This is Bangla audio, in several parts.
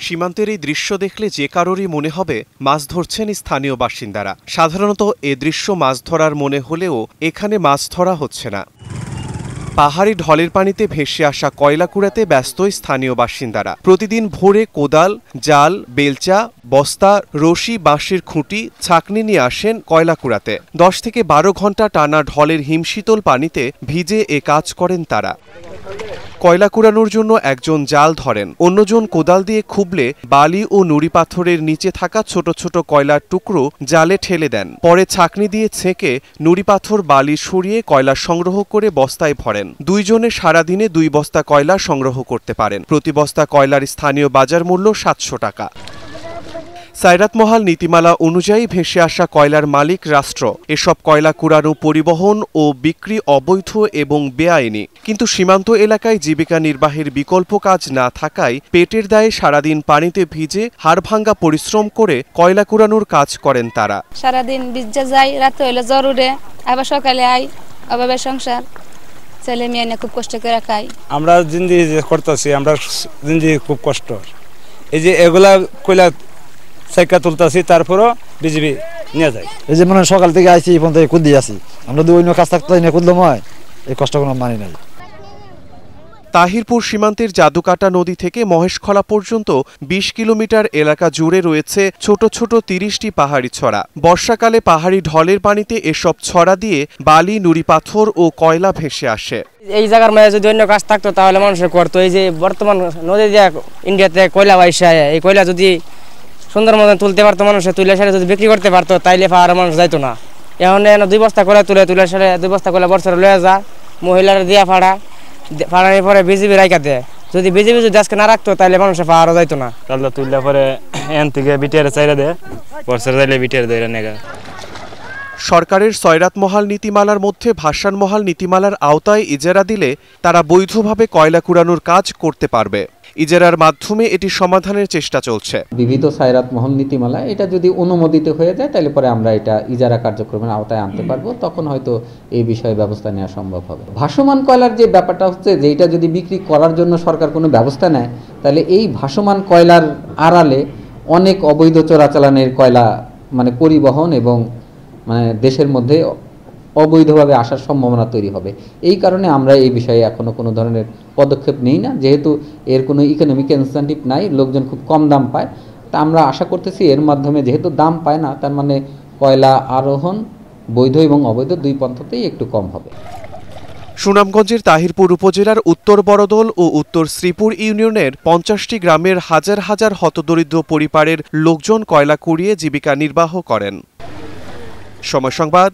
সীমান্তের এই দৃশ্য দেখলে যে কারোরই মনে হবে মাছ ধরছেন স্থানীয় বাসিন্দারা। সাধারণত এ দৃশ্য মাছ ধরার মনে হলেও এখানে মাছ ধরা হচ্ছে না। পাহাড়ি ঢলের পানিতে ভেসে আসা কয়লা কুড়াতে ব্যস্ত স্থানীয় বাসিন্দারা। প্রতিদিন ভোরে কোদাল, জাল, বেলচা, বস্তা, রশি, বাঁশের খুঁটি, ছাঁকনি নিয়ে আসেন কয়লা কুড়াতে। 10 থেকে 12 ঘন্টা টানা ঢলের হিমশীতল পানিতে ভিজে এ কাজ করেন তারা। কয়লা কুড়ানোর জন্য একজন জাল ধরেন, অন্যজন কোদাল দিয়ে খুবলে বালি ও নুড়ি পাথরের নিচে থাকা ছোট ছোট কয়লার টুকরো জালে ঠেলে দেন। পরে ছাঁকনি দিয়ে ছেঁকে নুড়ি পাথর বালি সরিয়ে কয়লা সংগ্রহ করে বস্তায় ভরেন। দুইজনে সারাদিনে 2 বস্তা কয়লা সংগ্রহ করতে পারেন। প্রতি বস্তা কয়লার স্থানীয় বাজার মূল্য 700 টাকা। সাইরাতমহাল নীতিমালা অনুযায়ী ভেসে আসা কয়লার মালিক রাষ্ট্র। এসব কয়লা কুড়ানো, পরিবহন ও বিক্রি অবৈধ এবং বেআইনি। কিন্তু সীমান্ত এলাকায় জীবিকা নির্বাহের বিকল্প কাজ না থাকায় পেটের দায়ে সারাদিন পানিতে ভিজে হাড়ভাঙ্গা পরিশ্রম করে কয়লা কুড়ানোর কাজ করেন তারা। সারাদিন ভিজে যাই, রাতে হইলে জ্বর উঠে, আবার সকালে আই, অভাবে সংসার, ছেলে মেয়ে নিয়ে খুব কষ্ট করে খাই। আমরা জিন্দি করতেছি, আমরা জিন্দি খুব কষ্ট। এই যে এগুলা কয়লা সাইকা তুলতেছি, তারপরও বিজিবি নিয়ে যায়। এই যে মানে সকাল থেকে আইসি, এই পর্যন্ত কুদি আছি। আমরা অন্য কাজ থাকতে না, কুদলাম হয়, এই কষ্ট কোনো মানি নাই। তাহিরপুর সীমান্তের জাদুকাটা নদী থেকে মহেশখলা পর্যন্ত 20 কিলোমিটার এলাকা জুড়ে রয়েছে ছোট ছোট 30টি পাহাড়ি ছড়া। বর্ষাকালে পাহাড়ি ঢলের পানিতে এসব ছড়া দিয়ে বালি, নুড়ি পাথর ও কয়লা ভেসে আসে। এই জায়গার মাঝে যদি অন্য কাজ থাকতো তাহলে মানুষের করতো। এই যে বর্তমান নদী দিয়ে ইন্ডিয়াতে কয়লা বাইসা, এই কয়লা যদি সুন্দর মতন তুলতে পারতো, মানুষের তুলে সারে যদি বিক্রি করতে পারতো, তাইলে পাহাড়ে মানুষ যাইতো না। এখন 2 বস্তা কয়লা তুলে সারে 2 বস্তা কয়লা বছরে লয়ে যা, মহিলারা দিয়া ফাড়ানোর পরে বিজিবি রাইকা দেয়। যদি বিজিবি যদি আজকে না রাখতো তাহলে মানুষের পাহাড়ও যাইতো না। তাহলে তুললে পরে এন থেকে বিটিয়ারে চাইরা দেয়, বছরে যাইলে বিটিয়ারে দেয় নেগা। সরকারের সয়রাতমহাল নীতিমালার মধ্যে ভাসানমহাল নীতিমালার আওতায় ইজারা দিলে তারা বৈধভাবে কয়লা কুড়ানোর কাজ করতে পারবে। ইজারার মাধ্যমে এটি সমাধানের চেষ্টা চলছে। বিবিধ সাইরাতমহল নীতিমালা এটা যদি অনুমোদিত হয়ে যায় তাহলে পরে আমরা এটা ইজারা কার্যক্রমের আওতায় আনতে পারবো, তখন হয়তো এই বিষয়ে ব্যবস্থা নেওয়া সম্ভব হবে। ভাসমান কয়লার যে ব্যাপারটা হচ্ছে যে এটা যদি বিক্রি করার জন্য সরকার কোনো ব্যবস্থা নেয়, তাহলে এই ভাসমান কয়লার আড়ালে অনেক অবৈধ চোরাচালানের কয়লা মানে পরিবহন এবং মানে দেশের মধ্যে অবৈধভাবে আসার সম্ভাবনা তৈরি হবে। এই কারণে আমরা এই বিষয়ে এখনো কোনো ধরনের পদক্ষেপ নেই না, যেহেতু এর কোনো ইকোনমিক ইনসেন্টিভ নাই, লোকজন খুব কম দাম পায়। তা আমরা আশা করতেছি এর মাধ্যমে যেহেতু দাম পায় না, তার মানে কয়লা আরোহণ বৈধ এবং অবৈধ 2 পন্থাতেই একটু কম হবে। সুনামগঞ্জের তাহিরপুর উপজেলার উত্তর বড়দল ও উত্তর শ্রীপুর ইউনিয়নের 50টি গ্রামের হাজার হাজার হতদরিদ্র পরিবারের লোকজন কয়লা কুড়িয়ে জীবিকা নির্বাহ করেন। সময় সংবাদ,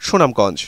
সুনামগঞ্জ।